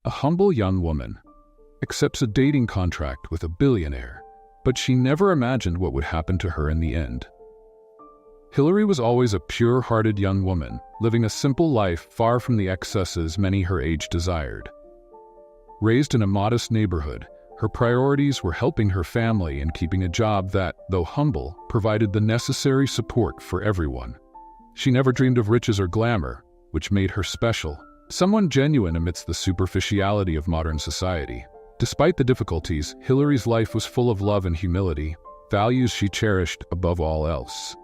A humble young woman accepts a dating contract with a billionaire, but she never imagined what would happen to her in the end. Hillary was always a pure-hearted young woman, living a simple life far from the excesses many her age desired. Raised in a modest neighborhood, her priorities were helping her family and keeping a job that, though humble, provided the necessary support for everyone. She never dreamed of riches or glamour, which made her special, someone genuine amidst the superficiality of modern society. Despite the difficulties, Hillary's life was full of love and humility, values she cherished above all else.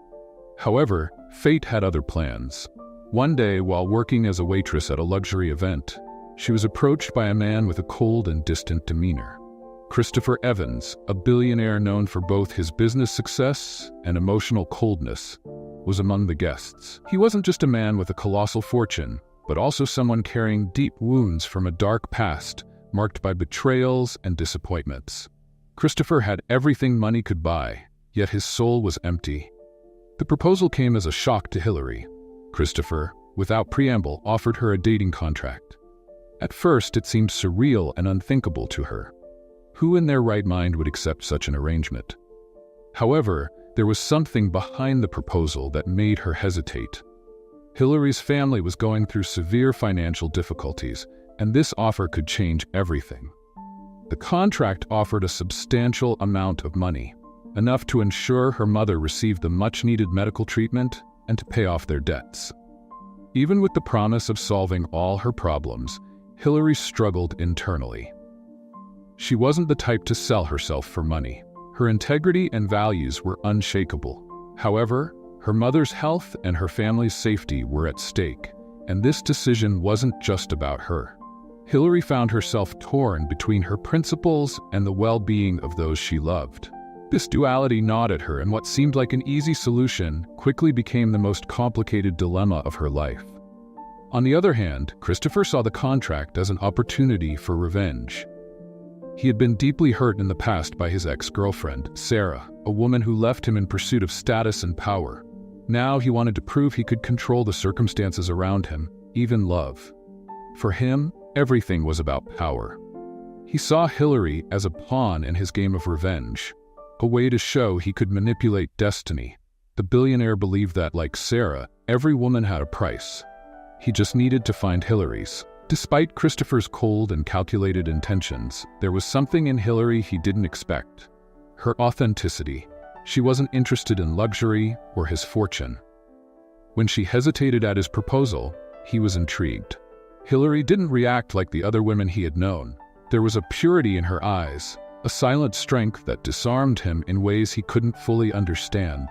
However, fate had other plans. One day, while working as a waitress at a luxury event, she was approached by a man with a cold and distant demeanor. Christopher Evans, a billionaire known for both his business success and emotional coldness, was among the guests. He wasn't just a man with a colossal fortune, but also someone carrying deep wounds from a dark past marked by betrayals and disappointments. Christopher had everything money could buy, yet his soul was empty. The proposal came as a shock to Hillary. Christopher, without preamble, offered her a dating contract. At first, it seemed surreal and unthinkable to her. Who in their right mind would accept such an arrangement? However, there was something behind the proposal that made her hesitate. Hillary's family was going through severe financial difficulties, and this offer could change everything. The contract offered a substantial amount of money, enough to ensure her mother received the much-needed medical treatment and to pay off their debts. Even with the promise of solving all her problems, Hillary struggled internally. She wasn't the type to sell herself for money. Her integrity and values were unshakable. However, her mother's health and her family's safety were at stake, and this decision wasn't just about her. Hillary found herself torn between her principles and the well-being of those she loved. This duality gnawed at her, and what seemed like an easy solution quickly became the most complicated dilemma of her life. On the other hand, Christopher saw the contract as an opportunity for revenge. He had been deeply hurt in the past by his ex-girlfriend, Sarah, a woman who left him in pursuit of status and power. Now he wanted to prove he could control the circumstances around him, even love. For him, everything was about power. He saw Hillary as a pawn in his game of revenge, a way to show he could manipulate destiny. The billionaire believed that, like Sarah, every woman had a price. He just needed to find Hillary's. Despite Christopher's cold and calculated intentions, there was something in Hillary he didn't expect. Her authenticity. She wasn't interested in luxury or his fortune. When she hesitated at his proposal, he was intrigued. Hillary didn't react like the other women he had known. There was a purity in her eyes, a silent strength that disarmed him in ways he couldn't fully understand.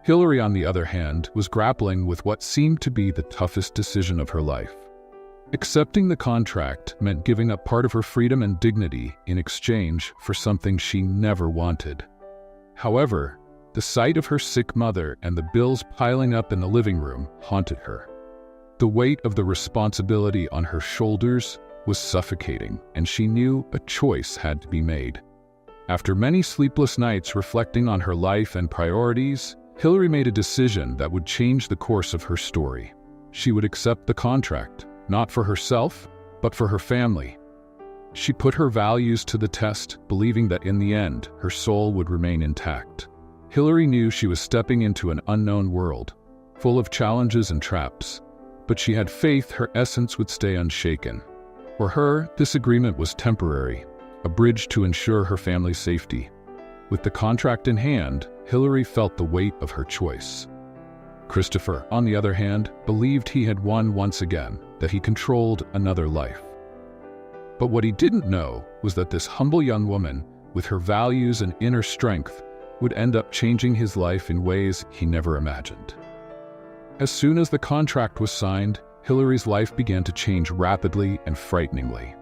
Hillary, on the other hand, was grappling with what seemed to be the toughest decision of her life. Accepting the contract meant giving up part of her freedom and dignity in exchange for something she never wanted. However, the sight of her sick mother and the bills piling up in the living room haunted her. The weight of the responsibility on her shoulders was suffocating, and she knew a choice had to be made. After many sleepless nights reflecting on her life and priorities, Hillary made a decision that would change the course of her story. She would accept the contract, not for herself, but for her family. She put her values to the test, believing that in the end, her soul would remain intact. Hillary knew she was stepping into an unknown world, full of challenges and traps, but she had faith her essence would stay unshaken. For her, this agreement was temporary, a bridge to ensure her family's safety. With the contract in hand, Hillary felt the weight of her choice. Christopher, on the other hand, believed he had won once again, that he controlled another life. But what he didn't know was that this humble young woman, with her values and inner strength, would end up changing his life in ways he never imagined. As soon as the contract was signed, Hillary's life began to change rapidly and frighteningly.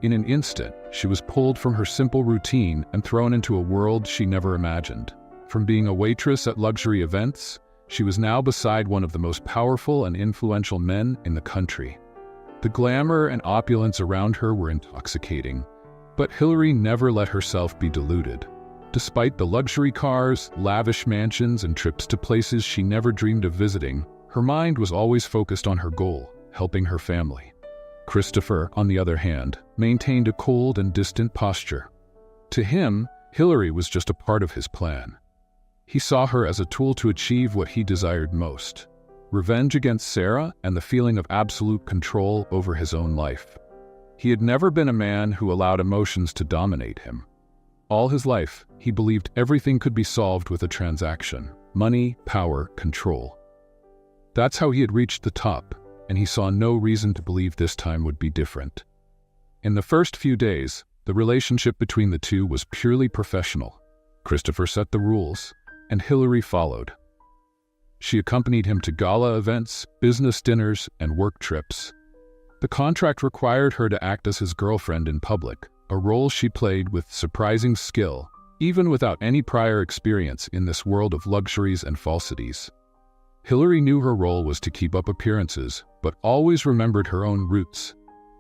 In an instant, she was pulled from her simple routine and thrown into a world she never imagined. From being a waitress at luxury events, she was now beside one of the most powerful and influential men in the country. The glamour and opulence around her were intoxicating, but Hillary never let herself be deluded. Despite the luxury cars, lavish mansions, and trips to places she never dreamed of visiting, her mind was always focused on her goal, helping her family. Christopher, on the other hand, maintained a cold and distant posture. To him, Hillary was just a part of his plan. He saw her as a tool to achieve what he desired most: revenge against Sarah and the feeling of absolute control over his own life. He had never been a man who allowed emotions to dominate him. All his life, he believed everything could be solved with a transaction: money, power, control. That's how he had reached the top, and he saw no reason to believe this time would be different. In the first few days, the relationship between the two was purely professional. Christopher set the rules, and Hillary followed. She accompanied him to gala events, business dinners, and work trips. The contract required her to act as his girlfriend in public, a role she played with surprising skill, even without any prior experience in this world of luxuries and falsities. Hillary knew her role was to keep up appearances, but always remembered her own roots,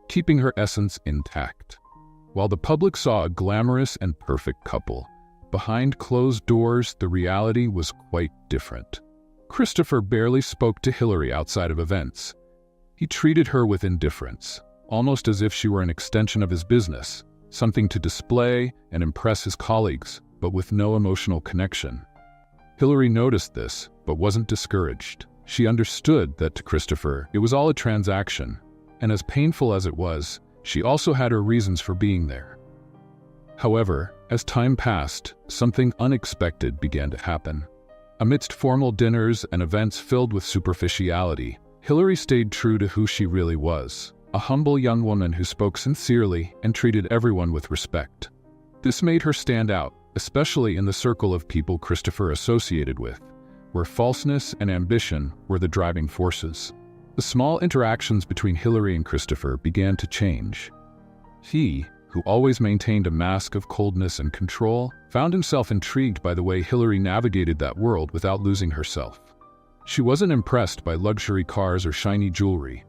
keeping her essence intact. While the public saw a glamorous and perfect couple, behind closed doors, the reality was quite different. Christopher barely spoke to Hillary outside of events. He treated her with indifference, almost as if she were an extension of his business, something to display and impress his colleagues, but with no emotional connection. Hillary noticed this, but wasn't discouraged. She understood that to Christopher, it was all a transaction, and as painful as it was, she also had her reasons for being there. However, as time passed, something unexpected began to happen. Amidst formal dinners and events filled with superficiality, Hillary stayed true to who she really was: a humble young woman who spoke sincerely and treated everyone with respect. This made her stand out, especially in the circle of people Christopher associated with, where falseness and ambition were the driving forces. The small interactions between Hillary and Christopher began to change. He, who always maintained a mask of coldness and control, found himself intrigued by the way Hillary navigated that world without losing herself. She wasn't impressed by luxury cars or shiny jewelry.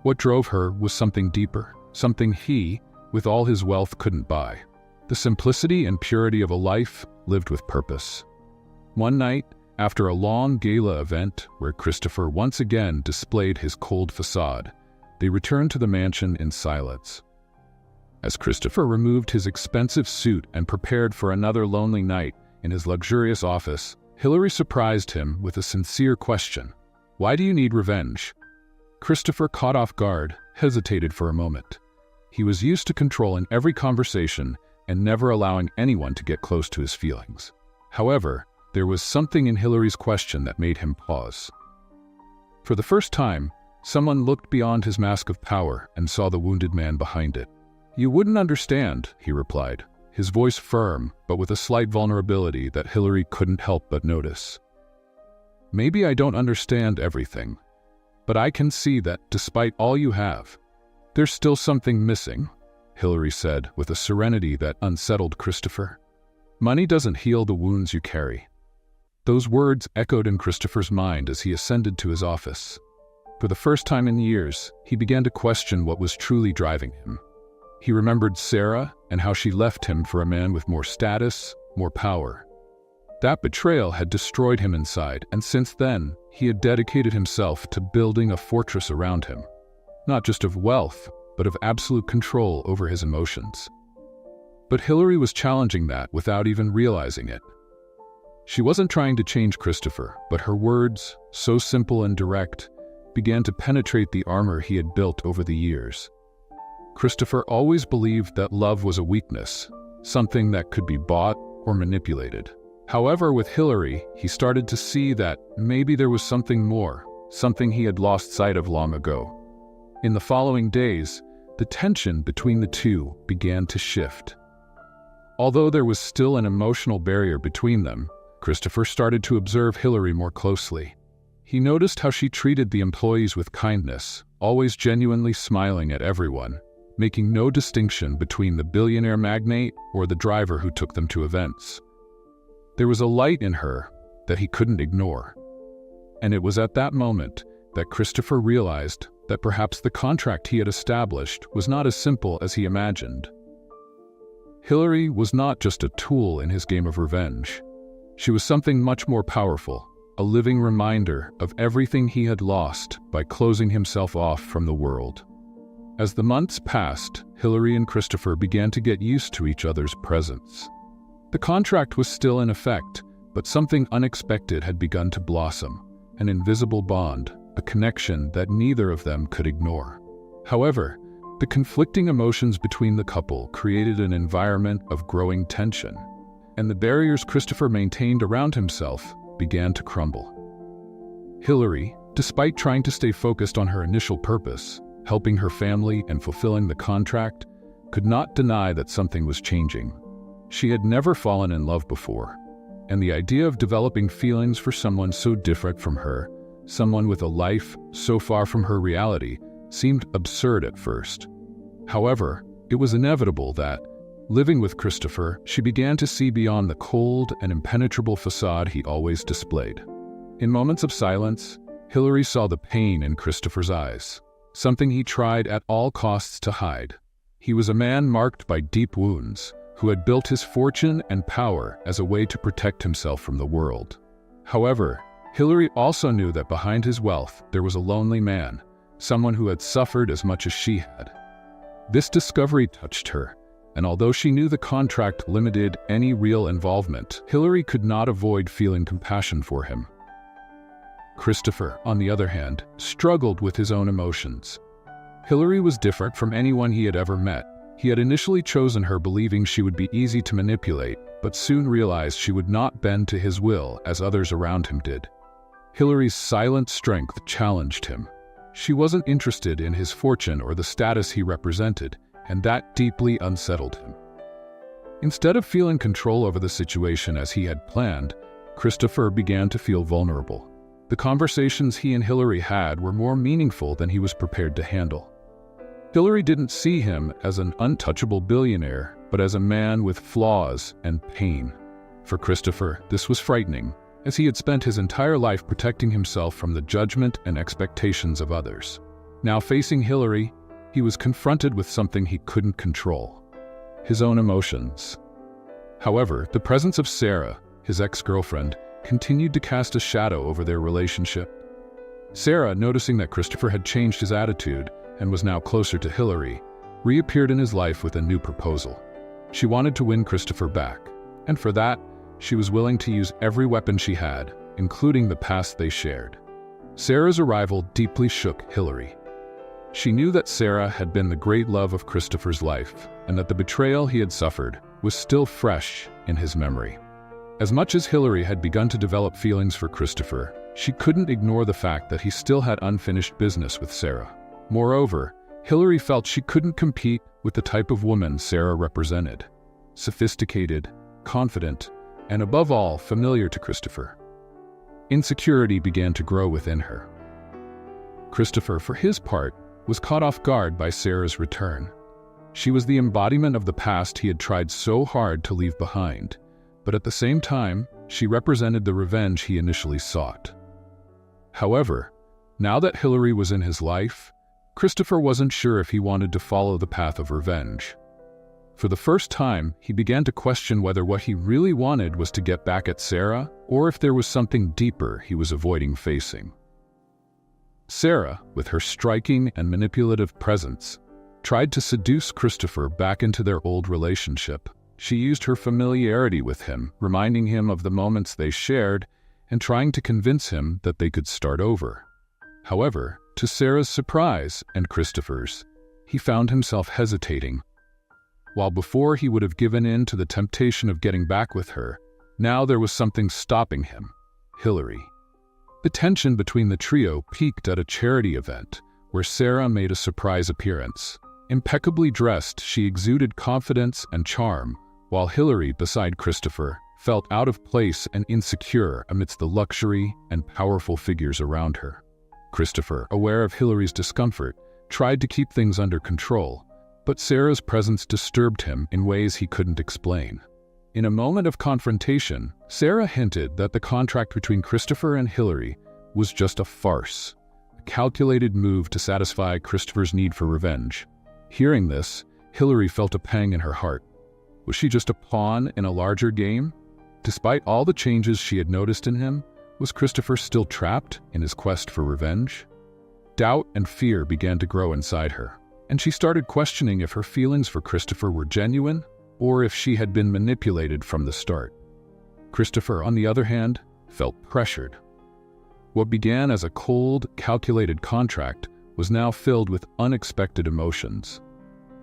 What drove her was something deeper, something he, with all his wealth, couldn't buy: the simplicity and purity of a life lived with purpose. One night, after a long gala event where Christopher once again displayed his cold facade, they returned to the mansion in silence. As Christopher removed his expensive suit and prepared for another lonely night in his luxurious office, Hillary surprised him with a sincere question: "Why do you need revenge?" Christopher, caught off guard, hesitated for a moment. He was used to controlling every conversation and never allowing anyone to get close to his feelings. However, there was something in Hillary's question that made him pause. For the first time, someone looked beyond his mask of power and saw the wounded man behind it. "You wouldn't understand," he replied, his voice firm but with a slight vulnerability that Hillary couldn't help but notice. "Maybe I don't understand everything, but I can see that, despite all you have, there's still something missing," Hillary said with a serenity that unsettled Christopher. "Money doesn't heal the wounds you carry." Those words echoed in Christopher's mind as he ascended to his office. For the first time in years, he began to question what was truly driving him. He remembered Sarah and how she left him for a man with more status, more power. That betrayal had destroyed him inside, and since then, he had dedicated himself to building a fortress around him, not just of wealth, but of absolute control over his emotions. But Hillary was challenging that without even realizing it. She wasn't trying to change Christopher, but her words, so simple and direct, began to penetrate the armor he had built over the years. Christopher always believed that love was a weakness, something that could be bought or manipulated. However, with Hillary, he started to see that maybe there was something more, something he had lost sight of long ago. In the following days, the tension between the two began to shift. Although there was still an emotional barrier between them, Christopher started to observe Hillary more closely. He noticed how she treated the employees with kindness, always genuinely smiling at everyone, making no distinction between the billionaire magnate or the driver who took them to events. There was a light in her that he couldn't ignore. And it was at that moment that Christopher realized that perhaps the contract he had established was not as simple as he imagined. Hillary was not just a tool in his game of revenge. She was something much more powerful, a living reminder of everything he had lost by closing himself off from the world. As the months passed, Hillary and Christopher began to get used to each other's presence. The contract was still in effect, but something unexpected had begun to blossom, an invisible bond, a connection that neither of them could ignore. However, the conflicting emotions between the couple created an environment of growing tension, and the barriers Christopher maintained around himself began to crumble. Hillary, despite trying to stay focused on her initial purpose, helping her family and fulfilling the contract, could not deny that something was changing. She had never fallen in love before, and the idea of developing feelings for someone so different from her, someone with a life so far from her reality, seemed absurd at first. However, it was inevitable that, living with Christopher, she began to see beyond the cold and impenetrable facade he always displayed. In moments of silence, Hillary saw the pain in Christopher's eyes, something he tried at all costs to hide. He was a man marked by deep wounds, who had built his fortune and power as a way to protect himself from the world. However, Hillary also knew that behind his wealth there was a lonely man, someone who had suffered as much as she had. This discovery touched her, and although she knew the contract limited any real involvement, Hillary could not avoid feeling compassion for him. Christopher, on the other hand, struggled with his own emotions. Hillary was different from anyone he had ever met. He had initially chosen her believing she would be easy to manipulate, but soon realized she would not bend to his will as others around him did. Hillary's silent strength challenged him. She wasn't interested in his fortune or the status he represented, and that deeply unsettled him. Instead of feeling control over the situation as he had planned, Christopher began to feel vulnerable. The conversations he and Hillary had were more meaningful than he was prepared to handle. Hillary didn't see him as an untouchable billionaire, but as a man with flaws and pain. For Christopher, this was frightening, as he had spent his entire life protecting himself from the judgment and expectations of others. Now facing Hillary, he was confronted with something he couldn't control: his own emotions. However, the presence of Sarah, his ex-girlfriend, continued to cast a shadow over their relationship. Sarah, noticing that Christopher had changed his attitude and was now closer to Hillary, reappeared in his life with a new proposal. She wanted to win Christopher back, and for that, she was willing to use every weapon she had, including the past they shared. Sarah's arrival deeply shook Hillary. She knew that Sarah had been the great love of Christopher's life, and that the betrayal he had suffered was still fresh in his memory. As much as Hillary had begun to develop feelings for Christopher, she couldn't ignore the fact that he still had unfinished business with Sarah. Moreover, Hillary felt she couldn't compete with the type of woman Sarah represented: sophisticated, confident, and above all, familiar to Christopher. Insecurity began to grow within her. Christopher, for his part, was caught off guard by Sarah's return. She was the embodiment of the past he had tried so hard to leave behind, but at the same time, she represented the revenge he initially sought. However, now that Hillary was in his life, Christopher wasn't sure if he wanted to follow the path of revenge. For the first time, he began to question whether what he really wanted was to get back at Sarah, or if there was something deeper he was avoiding facing. Sarah, with her striking and manipulative presence, tried to seduce Christopher back into their old relationship. She used her familiarity with him, reminding him of the moments they shared and trying to convince him that they could start over. However, to Sarah's surprise and Christopher's, he found himself hesitating. While before he would have given in to the temptation of getting back with her, now there was something stopping him: Hillary. The tension between the trio peaked at a charity event where Sarah made a surprise appearance. Impeccably dressed, she exuded confidence and charm, while Hillary, beside Christopher, felt out of place and insecure amidst the luxury and powerful figures around her. Christopher, aware of Hillary's discomfort, tried to keep things under control, but Sarah's presence disturbed him in ways he couldn't explain. In a moment of confrontation, Sarah hinted that the contract between Christopher and Hillary was just a farce, a calculated move to satisfy Christopher's need for revenge. Hearing this, Hillary felt a pang in her heart. Was she just a pawn in a larger game? Despite all the changes she had noticed in him, was Christopher still trapped in his quest for revenge? Doubt and fear began to grow inside her, and she started questioning if her feelings for Christopher were genuine or if she had been manipulated from the start. Christopher, on the other hand, felt pressured. What began as a cold, calculated contract was now filled with unexpected emotions.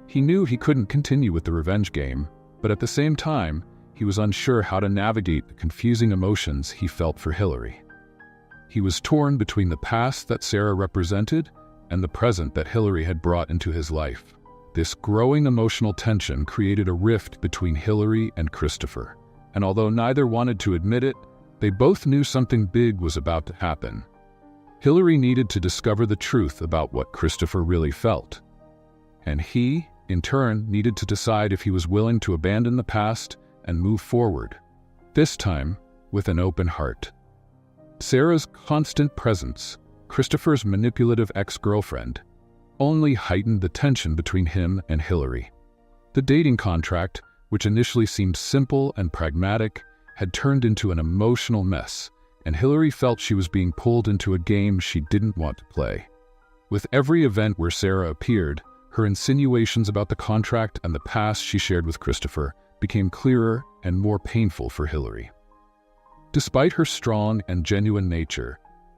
He knew he couldn't continue with the revenge game, but at the same time, he was unsure how to navigate the confusing emotions he felt for Hillary. He was torn between the past that Sarah represented and the present that Hillary had brought into his life. This growing emotional tension created a rift between Hillary and Christopher, and although neither wanted to admit it, they both knew something big was about to happen. Hillary needed to discover the truth about what Christopher really felt, and he, in turn, needed to decide if he was willing to abandon the past and move forward, this time with an open heart. Sarah's constant presence, Christopher's manipulative ex-girlfriend, only heightened the tension between him and Hillary. The dating contract, which initially seemed simple and pragmatic, had turned into an emotional mess, and Hillary felt she was being pulled into a game she didn't want to play. With every event where Sarah appeared, her insinuations about the contract and the past she shared with Christopher became clearer and more painful for Hillary. Despite her strong and genuine nature,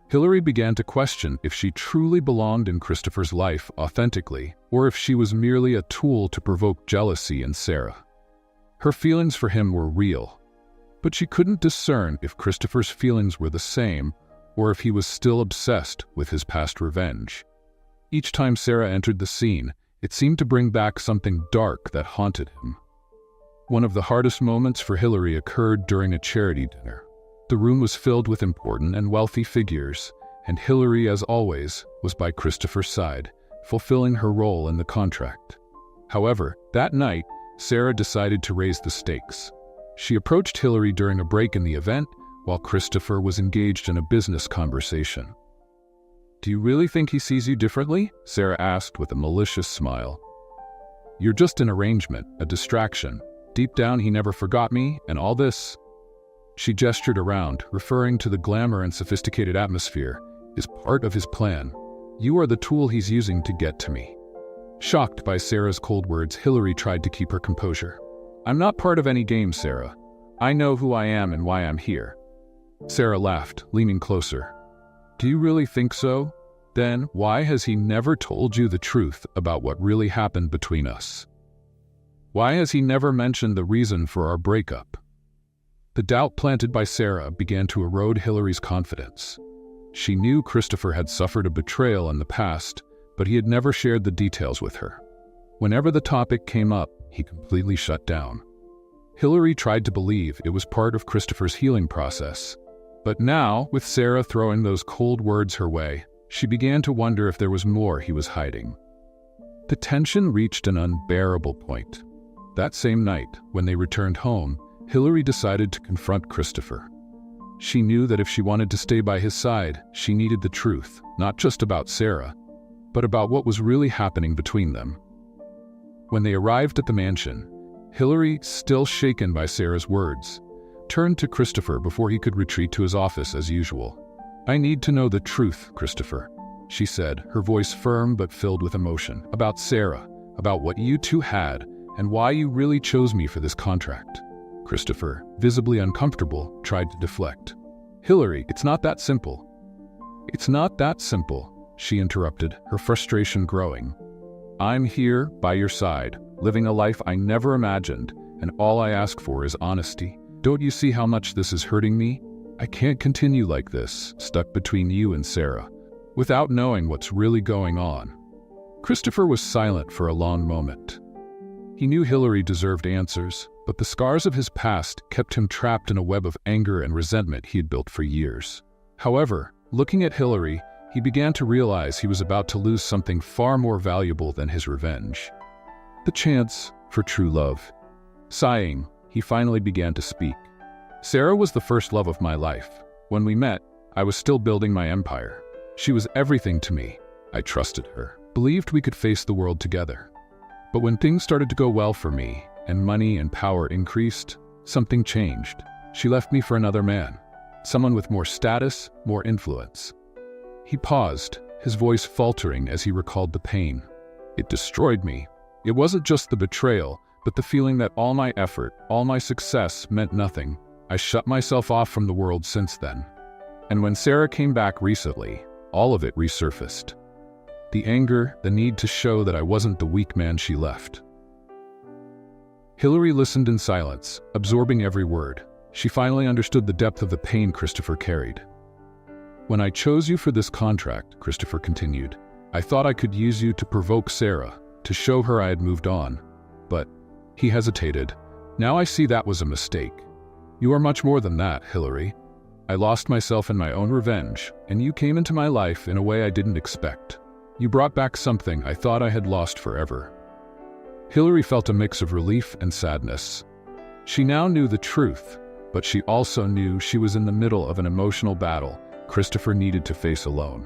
Hillary began to question if she truly belonged in Christopher's life authentically, or if she was merely a tool to provoke jealousy in Sarah. Her feelings for him were real, but she couldn't discern if Christopher's feelings were the same or if he was still obsessed with his past revenge. Each time Sarah entered the scene, it seemed to bring back something dark that haunted him. One of the hardest moments for Hillary occurred during a charity dinner. The room was filled with important and wealthy figures, and Hillary, as always, was by Christopher's side, fulfilling her role in the contract. However, that night, Sarah decided to raise the stakes. She approached Hillary during a break in the event, while Christopher was engaged in a business conversation. "Do you really think he sees you differently?" Sarah asked with a malicious smile. "You're just an arrangement, a distraction. Deep down, he never forgot me, and all this." She gestured around, referring to the glamour and sophisticated atmosphere, "is part of his plan. You are the tool he's using to get to me." Shocked by Sarah's cold words, Hillary tried to keep her composure. "I'm not part of any game, Sarah. I know who I am and why I'm here." Sarah laughed, leaning closer. "Do you really think so? Then why has he never told you the truth about what really happened between us? Why has he never mentioned the reason for our breakup?" The doubt planted by Sarah began to erode Hillary's confidence. She knew Christopher had suffered a betrayal in the past, but he had never shared the details with her. Whenever the topic came up, he completely shut down. Hillary tried to believe it was part of Christopher's healing process, but now, with Sarah throwing those cold words her way, she began to wonder if there was more he was hiding. The tension reached an unbearable point. That same night, when they returned home, Hillary decided to confront Christopher. She knew that if she wanted to stay by his side, she needed the truth, not just about Sarah, but about what was really happening between them. When they arrived at the mansion, Hillary, still shaken by Sarah's words, turned to Christopher before he could retreat to his office as usual. "I need to know the truth, Christopher," she said, her voice firm but filled with emotion, "about Sarah, about what you two had, and why you really chose me for this contract." Christopher, visibly uncomfortable, tried to deflect. "Hillary, it's not that simple." "It's not that simple," she interrupted, her frustration growing. "I'm here, by your side, living a life I never imagined, and all I ask for is honesty. Don't you see how much this is hurting me? I can't continue like this, stuck between you and Sarah, without knowing what's really going on." Christopher was silent for a long moment. He knew Hillary deserved answers, but the scars of his past kept him trapped in a web of anger and resentment he had built for years. However, looking at Hillary, he began to realize he was about to lose something far more valuable than his revenge: the chance for true love. Sighing, he finally began to speak. "Sarah was the first love of my life. When we met, I was still building my empire. She was everything to me. I trusted her, believed we could face the world together. But when things started to go well for me, and money and power increased, something changed. She left me for another man, someone with more status, more influence." He paused, his voice faltering as he recalled the pain. It destroyed me. It wasn't just the betrayal, but the feeling that all my effort, all my success meant nothing. I shut myself off from the world since then. And when Sarah came back recently, all of it resurfaced. The anger, the need to show that I wasn't the weak man she left. Hillary listened in silence, absorbing every word. She finally understood the depth of the pain Christopher carried. "When I chose you for this contract," Christopher continued, "I thought I could use you to provoke Sarah, to show her I had moved on. But," he hesitated, "now I see that was a mistake. You are much more than that, Hillary. I lost myself in my own revenge, and you came into my life in a way I didn't expect. You brought back something I thought I had lost forever." Hillary felt a mix of relief and sadness. She now knew the truth, but she also knew she was in the middle of an emotional battle Christopher needed to face alone.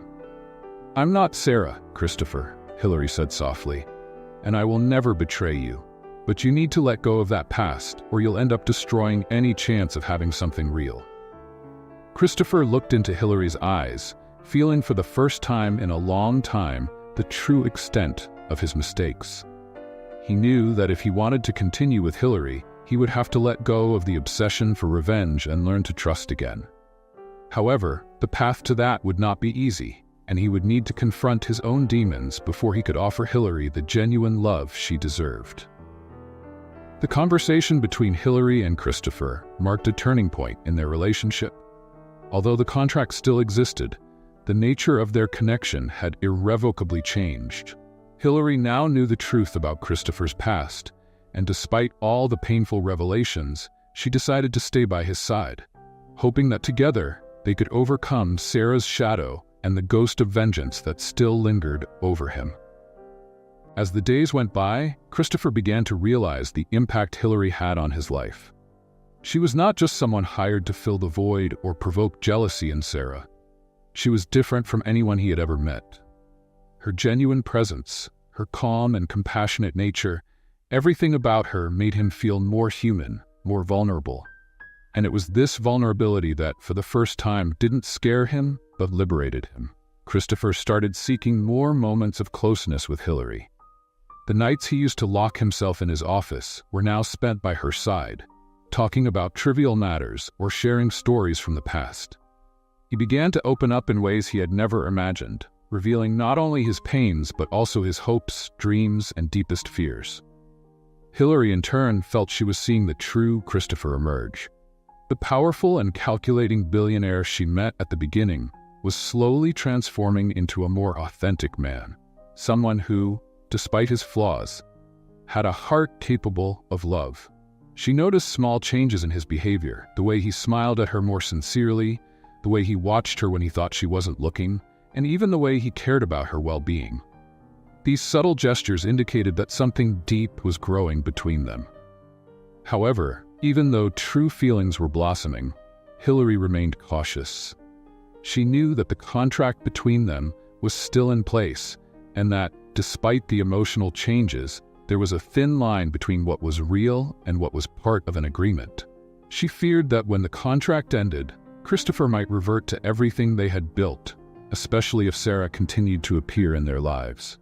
"I'm not Sarah, Christopher," Hillary said softly, "and I will never betray you. But you need to let go of that past, or you'll end up destroying any chance of having something real." Christopher looked into Hillary's eyes, feeling for the first time in a long time the true extent of his mistakes. He knew that if he wanted to continue with Hillary, he would have to let go of the obsession for revenge and learn to trust again. However, the path to that would not be easy, and he would need to confront his own demons before he could offer Hillary the genuine love she deserved. The conversation between Hillary and Christopher marked a turning point in their relationship. Although the contract still existed, the nature of their connection had irrevocably changed. Hillary now knew the truth about Christopher's past, and despite all the painful revelations, she decided to stay by his side, hoping that together they could overcome Sarah's shadow and the ghost of vengeance that still lingered over him. As the days went by, Christopher began to realize the impact Hillary had on his life. She was not just someone hired to fill the void or provoke jealousy in Sarah. She was different from anyone he had ever met. Her genuine presence, her calm and compassionate nature, everything about her made him feel more human, more vulnerable. And it was this vulnerability that, for the first time, didn't scare him, but liberated him. Christopher started seeking more moments of closeness with Hillary. The nights he used to lock himself in his office were now spent by her side, talking about trivial matters or sharing stories from the past. He began to open up in ways he had never imagined, revealing not only his pains but also his hopes, dreams, and deepest fears. Hillary, in turn, felt she was seeing the true Christopher emerge. The powerful and calculating billionaire she met at the beginning was slowly transforming into a more authentic man, someone who, despite his flaws, had a heart capable of love. She noticed small changes in his behavior, the way he smiled at her more sincerely, the way he watched her when he thought she wasn't looking, and even the way he cared about her well-being. These subtle gestures indicated that something deep was growing between them. However, even though true feelings were blossoming, Hillary remained cautious. She knew that the contract between them was still in place, and that, despite the emotional changes, there was a thin line between what was real and what was part of an agreement. She feared that when the contract ended, Christopher might revert to everything they had built, especially if Sarah continued to appear in their lives.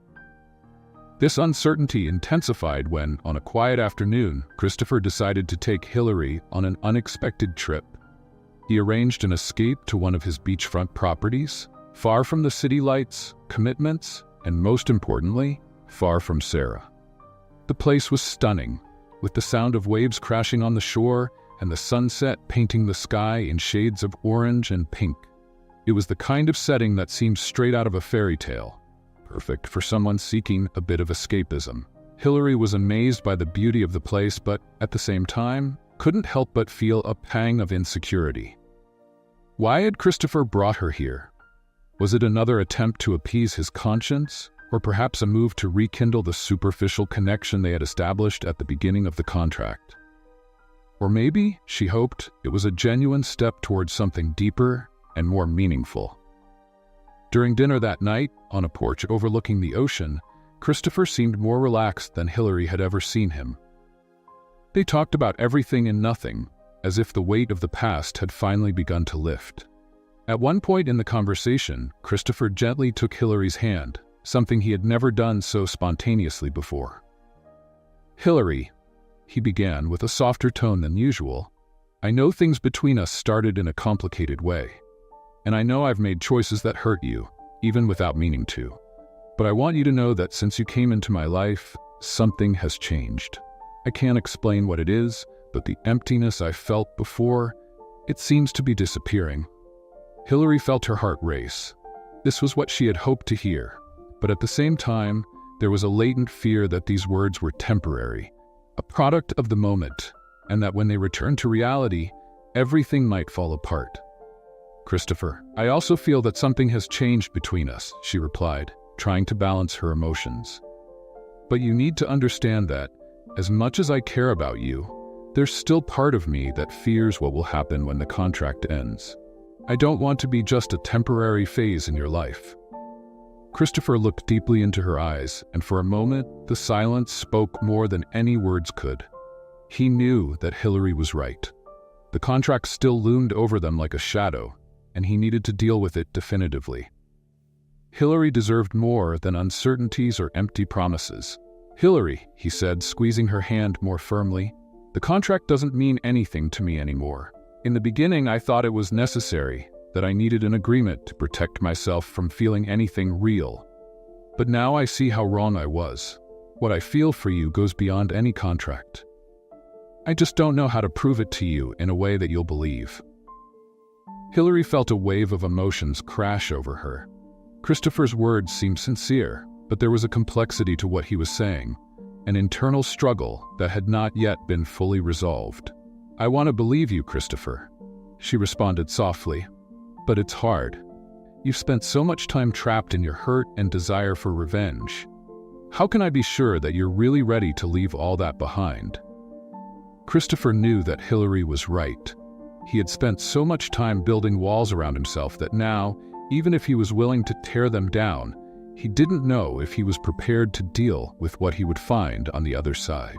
This uncertainty intensified when, on a quiet afternoon, Christopher decided to take Hillary on an unexpected trip. He arranged an escape to one of his beachfront properties, far from the city lights, commitments, and most importantly, far from Sarah. The place was stunning, with the sound of waves crashing on the shore and the sunset painting the sky in shades of orange and pink. It was the kind of setting that seemed straight out of a fairy tale, perfect for someone seeking a bit of escapism. Hillary was amazed by the beauty of the place, but at the same time, couldn't help but feel a pang of insecurity. Why had Christopher brought her here? Was it another attempt to appease his conscience, or perhaps a move to rekindle the superficial connection they had established at the beginning of the contract? Or maybe, she hoped, it was a genuine step towards something deeper and more meaningful. During dinner that night, on a porch overlooking the ocean, Christopher seemed more relaxed than Hillary had ever seen him. They talked about everything and nothing, as if the weight of the past had finally begun to lift. At one point in the conversation, Christopher gently took Hillary's hand, something he had never done so spontaneously before. "Hillary," he began with a softer tone than usual, "I know things between us started in a complicated way, and I know I've made choices that hurt you, even without meaning to. But I want you to know that since you came into my life, something has changed. I can't explain what it is, but the emptiness I felt before, it seems to be disappearing." Hillary felt her heart race. This was what she had hoped to hear, but at the same time, there was a latent fear that these words were temporary, a product of the moment, and that when they returned to reality, everything might fall apart. "Christopher, I also feel that something has changed between us," she replied, trying to balance her emotions. "But you need to understand that, as much as I care about you, there's still part of me that fears what will happen when the contract ends. I don't want to be just a temporary phase in your life." Christopher looked deeply into her eyes, and for a moment, the silence spoke more than any words could. He knew that Hillary was right. The contract still loomed over them like a shadow, and he needed to deal with it definitively. Hillary deserved more than uncertainties or empty promises. "Hillary," he said, squeezing her hand more firmly, "the contract doesn't mean anything to me anymore. In the beginning, I thought it was necessary, that I needed an agreement to protect myself from feeling anything real. But now I see how wrong I was. What I feel for you goes beyond any contract. I just don't know how to prove it to you in a way that you'll believe." Hillary felt a wave of emotions crash over her. Christopher's words seemed sincere, but there was a complexity to what he was saying, an internal struggle that had not yet been fully resolved. "I want to believe you, Christopher," she responded softly, "but it's hard. You've spent so much time trapped in your hurt and desire for revenge. How can I be sure that you're really ready to leave all that behind?" Christopher knew that Hillary was right. He had spent so much time building walls around himself that now, even if he was willing to tear them down, he didn't know if he was prepared to deal with what he would find on the other side.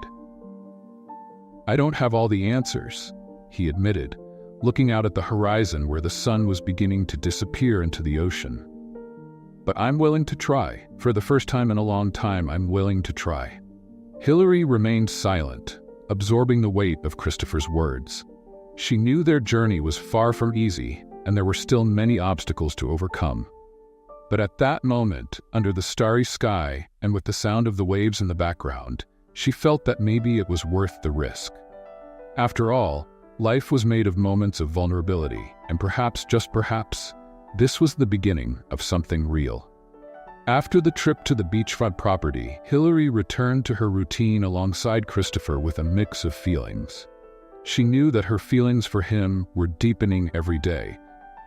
"I don't have all the answers," he admitted, looking out at the horizon where the sun was beginning to disappear into the ocean. "But I'm willing to try. For the first time in a long time, I'm willing to try." Hillary remained silent, absorbing the weight of Christopher's words. She knew their journey was far from easy, and there were still many obstacles to overcome. But at that moment, under the starry sky and with the sound of the waves in the background, she felt that maybe it was worth the risk. After all, life was made of moments of vulnerability, and perhaps, just perhaps, this was the beginning of something real. After the trip to the beachfront property, Hillary returned to her routine alongside Christopher with a mix of feelings. She knew that her feelings for him were deepening every day,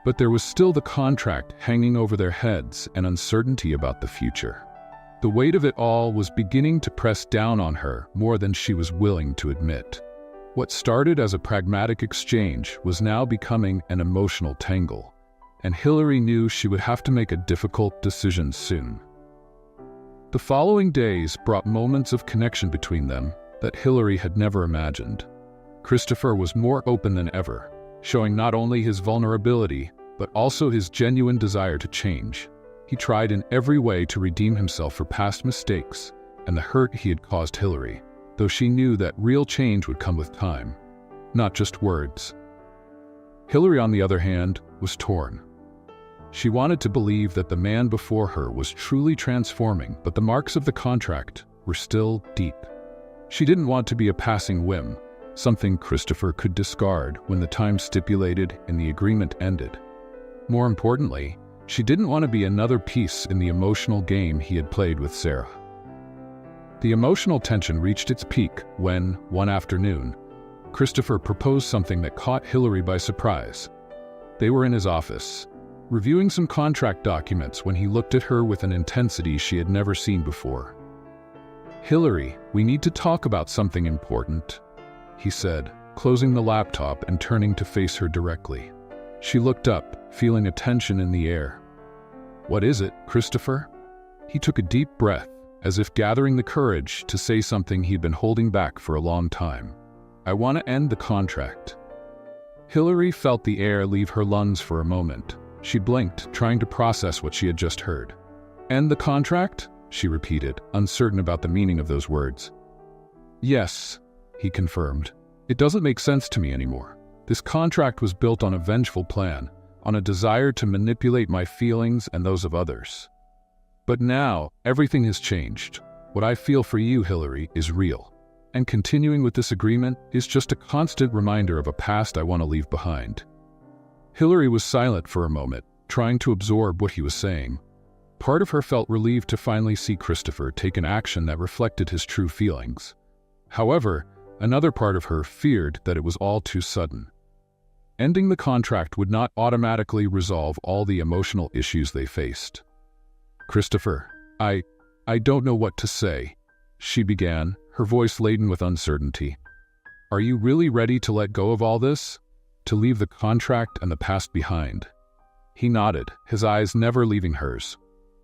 but there was still the contract hanging over their heads and uncertainty about the future. The weight of it all was beginning to press down on her more than she was willing to admit. What started as a pragmatic exchange was now becoming an emotional tangle, and Hillary knew she would have to make a difficult decision soon. The following days brought moments of connection between them that Hillary had never imagined. Christopher was more open than ever, showing not only his vulnerability, but also his genuine desire to change. He tried in every way to redeem himself for past mistakes and the hurt he had caused Hillary, though she knew that real change would come with time, not just words. Hillary, on the other hand, was torn. She wanted to believe that the man before her was truly transforming, but the marks of the contract were still deep. She didn't want to be a passing whim, something Christopher could discard when the time stipulated in the agreement ended. More importantly, she didn't want to be another piece in the emotional game he had played with Sarah. The emotional tension reached its peak when, one afternoon, Christopher proposed something that caught Hillary by surprise. They were in his office, reviewing some contract documents when he looked at her with an intensity she had never seen before. "Hillary, we need to talk about something important," he said, closing the laptop and turning to face her directly. She looked up, feeling a tension in the air. "What is it, Christopher?" He took a deep breath, as if gathering the courage to say something he'd been holding back for a long time. "I want to end the contract." Hillary felt the air leave her lungs for a moment. She blinked, trying to process what she had just heard. "End the contract?" she repeated, uncertain about the meaning of those words. "Yes," he confirmed. "It doesn't make sense to me anymore. This contract was built on a vengeful plan, on a desire to manipulate my feelings and those of others. But now, everything has changed. What I feel for you, Hillary, is real. And continuing with this agreement is just a constant reminder of a past I want to leave behind." Hillary was silent for a moment, trying to absorb what he was saying. Part of her felt relieved to finally see Christopher take an action that reflected his true feelings. However, another part of her feared that it was all too sudden. Ending the contract would not automatically resolve all the emotional issues they faced. "Christopher, I don't know what to say," she began, her voice laden with uncertainty. "Are you really ready to let go of all this? To leave the contract and the past behind?" He nodded, his eyes never leaving hers.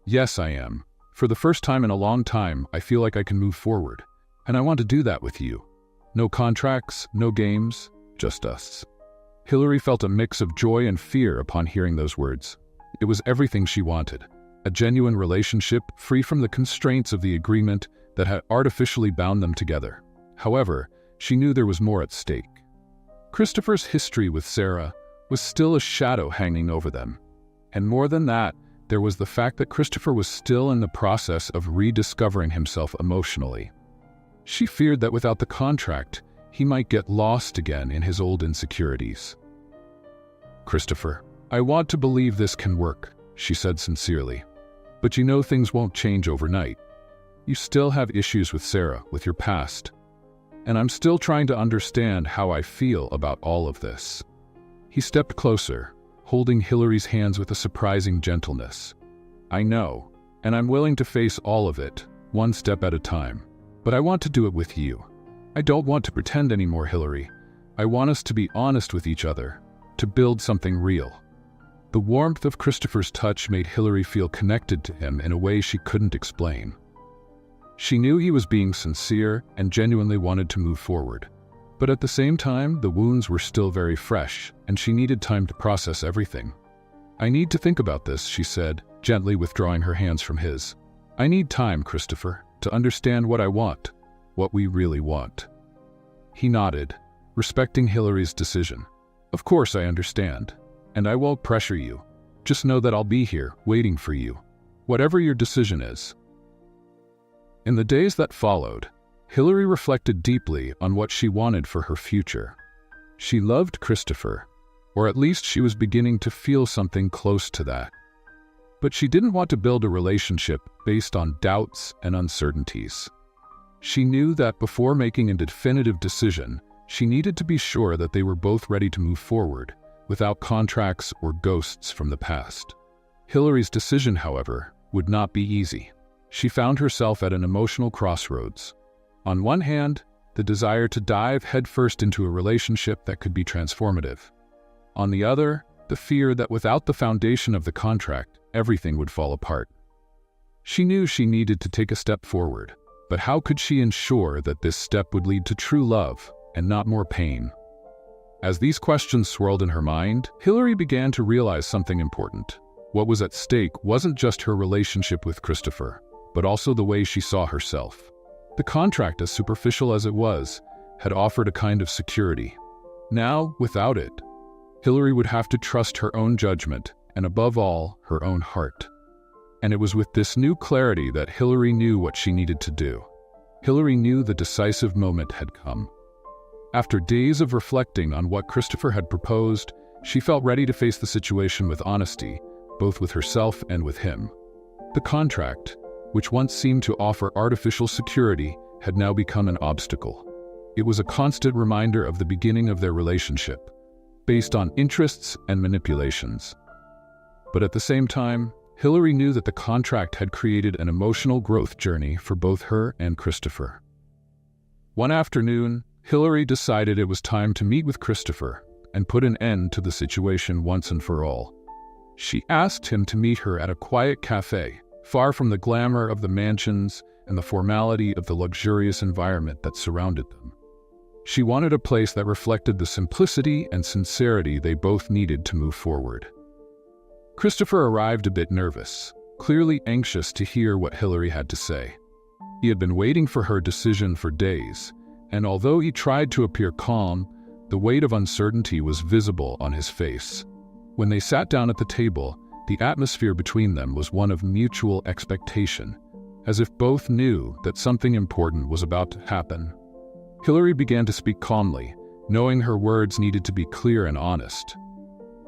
"Yes, I am. For the first time in a long time, I feel like I can move forward. And I want to do that with you. No contracts, no games, just us." Hillary felt a mix of joy and fear upon hearing those words. It was everything she wanted. A genuine relationship free from the constraints of the agreement that had artificially bound them together. However, she knew there was more at stake. Christopher's history with Sarah was still a shadow hanging over them. And more than that, there was the fact that Christopher was still in the process of rediscovering himself emotionally. She feared that without the contract, he might get lost again in his old insecurities. "Christopher, I want to believe this can work," she said sincerely. "But you know things won't change overnight. You still have issues with Sarah, with your past. And I'm still trying to understand how I feel about all of this." He stepped closer, holding Hillary's hands with a surprising gentleness. "I know, and I'm willing to face all of it, one step at a time. But I want to do it with you. I don't want to pretend anymore, Hillary. I want us to be honest with each other, to build something real." The warmth of Christopher's touch made Hillary feel connected to him in a way she couldn't explain. She knew he was being sincere and genuinely wanted to move forward. But at the same time, the wounds were still very fresh, and she needed time to process everything. "I need to think about this," she said, gently withdrawing her hands from his. "I need time, Christopher, to understand what I want, what we really want." He nodded, respecting Hillary's decision. "Of course I understand. And I won't pressure you. Just know that I'll be here, waiting for you, whatever your decision is." In the days that followed, Hillary reflected deeply on what she wanted for her future. She loved Christopher, or at least she was beginning to feel something close to that. But she didn't want to build a relationship based on doubts and uncertainties. She knew that before making a definitive decision, she needed to be sure that they were both ready to move forward, without contracts or ghosts from the past. Hillary's decision, however, would not be easy. She found herself at an emotional crossroads. On one hand, the desire to dive headfirst into a relationship that could be transformative. On the other, the fear that without the foundation of the contract, everything would fall apart. She knew she needed to take a step forward, but how could she ensure that this step would lead to true love and not more pain? As these questions swirled in her mind, Hillary began to realize something important. What was at stake wasn't just her relationship with Christopher, but also the way she saw herself. The contract, as superficial as it was, had offered a kind of security. Now, without it, Hillary would have to trust her own judgment and, above all, her own heart. And it was with this new clarity that Hillary knew what she needed to do. Hillary knew the decisive moment had come. After days of reflecting on what Christopher had proposed, she felt ready to face the situation with honesty, both with herself and with him. The contract, which once seemed to offer artificial security, had now become an obstacle. It was a constant reminder of the beginning of their relationship, based on interests and manipulations. But at the same time, Hillary knew that the contract had created an emotional growth journey for both her and Christopher. One afternoon, Hillary decided it was time to meet with Christopher and put an end to the situation once and for all. She asked him to meet her at a quiet cafe, far from the glamour of the mansions and the formality of the luxurious environment that surrounded them. She wanted a place that reflected the simplicity and sincerity they both needed to move forward. Christopher arrived a bit nervous. clearly anxious to hear what Hillary had to say. He had been waiting for her decision for days, and although he tried to appear calm, the weight of uncertainty was visible on his face. When they sat down at the table, the atmosphere between them was one of mutual expectation, as if both knew that something important was about to happen. Hillary began to speak calmly, knowing her words needed to be clear and honest.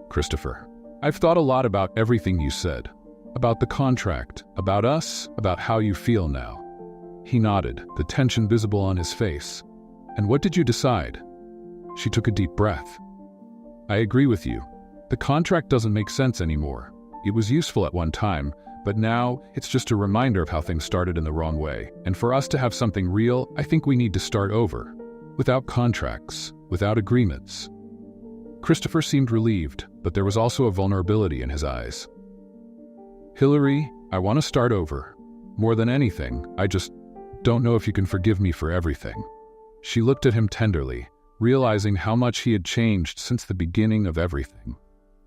"Christopher, I've thought a lot about everything you said. About the contract, about us, about how you feel now." He nodded, the tension visible on his face. "And what did you decide?" She took a deep breath. "I agree with you. The contract doesn't make sense anymore. It was useful at one time, but now it's just a reminder of how things started in the wrong way. And for us to have something real, I think we need to start over. Without contracts, without agreements." Christopher seemed relieved, but there was also a vulnerability in his eyes. "Hillary, I want to start over. More than anything, I just don't know if you can forgive me for everything." She looked at him tenderly, realizing how much he had changed since the beginning of everything.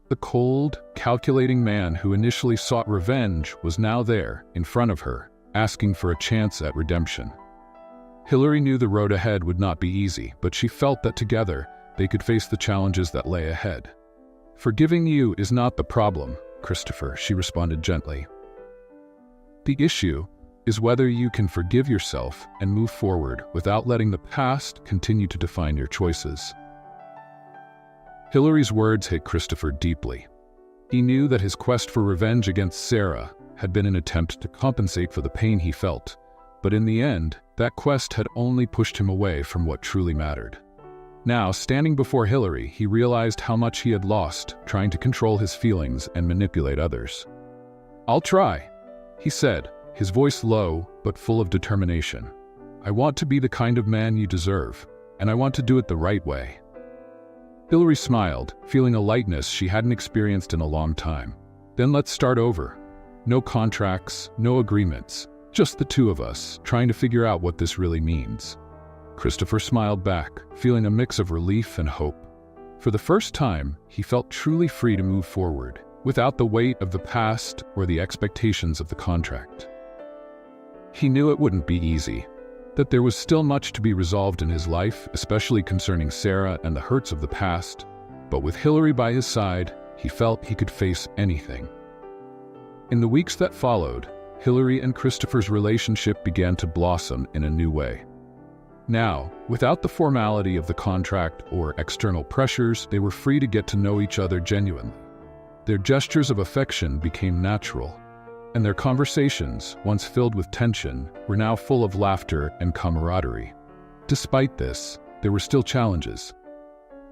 The cold, calculating man who initially sought revenge was now there, in front of her, asking for a chance at redemption. Hillary knew the road ahead would not be easy, but she felt that together they could face the challenges that lay ahead. "Forgiving you is not the problem, Christopher," she responded gently. "The issue is whether you can forgive yourself and move forward without letting the past continue to define your choices." Hillary's words hit Christopher deeply. He knew that his quest for revenge against Sarah had been an attempt to compensate for the pain he felt, but in the end, that quest had only pushed him away from what truly mattered. Now, standing before Hillary, he realized how much he had lost trying to control his feelings and manipulate others. "I'll try," he said, his voice low but full of determination. "I want to be the kind of man you deserve, and I want to do it the right way." Hillary smiled, feeling a lightness she hadn't experienced in a long time. "Then let's start over. No contracts, no agreements, just the two of us, trying to figure out what this really means." Christopher smiled back, feeling a mix of relief and hope. For the first time, he felt truly free to move forward, without the weight of the past or the expectations of the contract. He knew it wouldn't be easy, that there was still much to be resolved in his life, especially concerning Sarah and the hurts of the past, but with Hillary by his side, he felt he could face anything. In the weeks that followed, Hillary and Christopher's relationship began to blossom in a new way. Now, without the formality of the contract or external pressures, they were free to get to know each other genuinely. Their gestures of affection became natural, and their conversations, once filled with tension, were now full of laughter and camaraderie. Despite this, there were still challenges.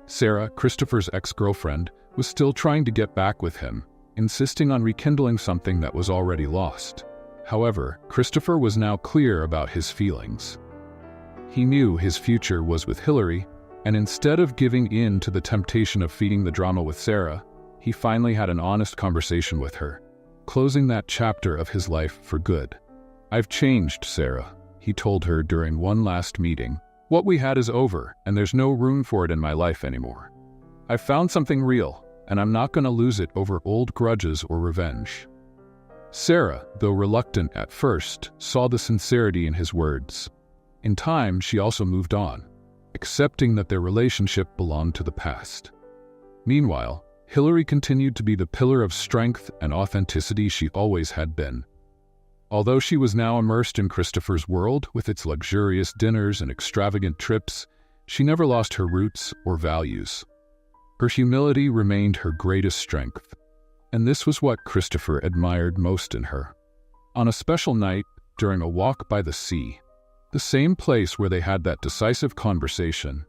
Sarah, Christopher's ex-girlfriend, was still trying to get back with him, insisting on rekindling something that was already lost. However, Christopher was now clear about his feelings. He knew his future was with Hillary, and instead of giving in to the temptation of feeding the drama with Sarah, he finally had an honest conversation with her, closing that chapter of his life for good. "I've changed, Sarah," he told her during one last meeting. "What we had is over, and there's no room for it in my life anymore. I've found something real, and I'm not going to lose it over old grudges or revenge." Sarah, though reluctant at first, saw the sincerity in his words. In time, she also moved on, accepting that their relationship belonged to the past. Meanwhile, Hillary continued to be the pillar of strength and authenticity she always had been. Although she was now immersed in Christopher's world with its luxurious dinners and extravagant trips, she never lost her roots or values. Her humility remained her greatest strength, and this was what Christopher admired most in her. On a special night, during a walk by the sea, the same place where they had that decisive conversation,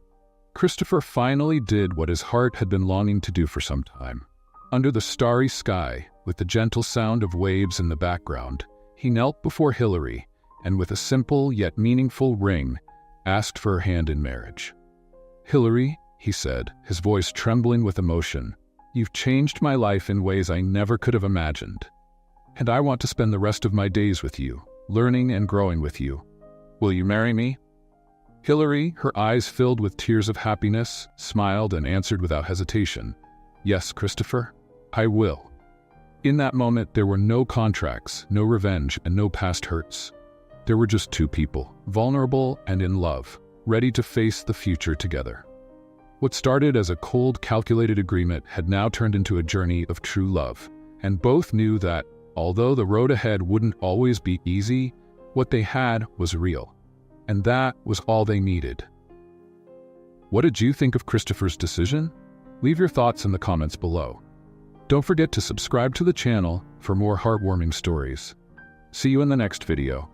Christopher finally did what his heart had been longing to do for some time. Under the starry sky, with the gentle sound of waves in the background, he knelt before Hillary and with a simple yet meaningful ring, asked for her hand in marriage. "Hillary," he said, his voice trembling with emotion, "you've changed my life in ways I never could have imagined. And I want to spend the rest of my days with you, learning and growing with you. Will you marry me?" Hillary, her eyes filled with tears of happiness, smiled and answered without hesitation, "Yes, Christopher, I will." In that moment, there were no contracts, no revenge, and no past hurts. There were just two people, vulnerable and in love, ready to face the future together. What started as a cold, calculated agreement had now turned into a journey of true love, and both knew that, although the road ahead wouldn't always be easy, what they had was real. And that was all they needed. What did you think of Christopher's decision? Leave your thoughts in the comments below. Don't forget to subscribe to the channel for more heartwarming stories. See you in the next video.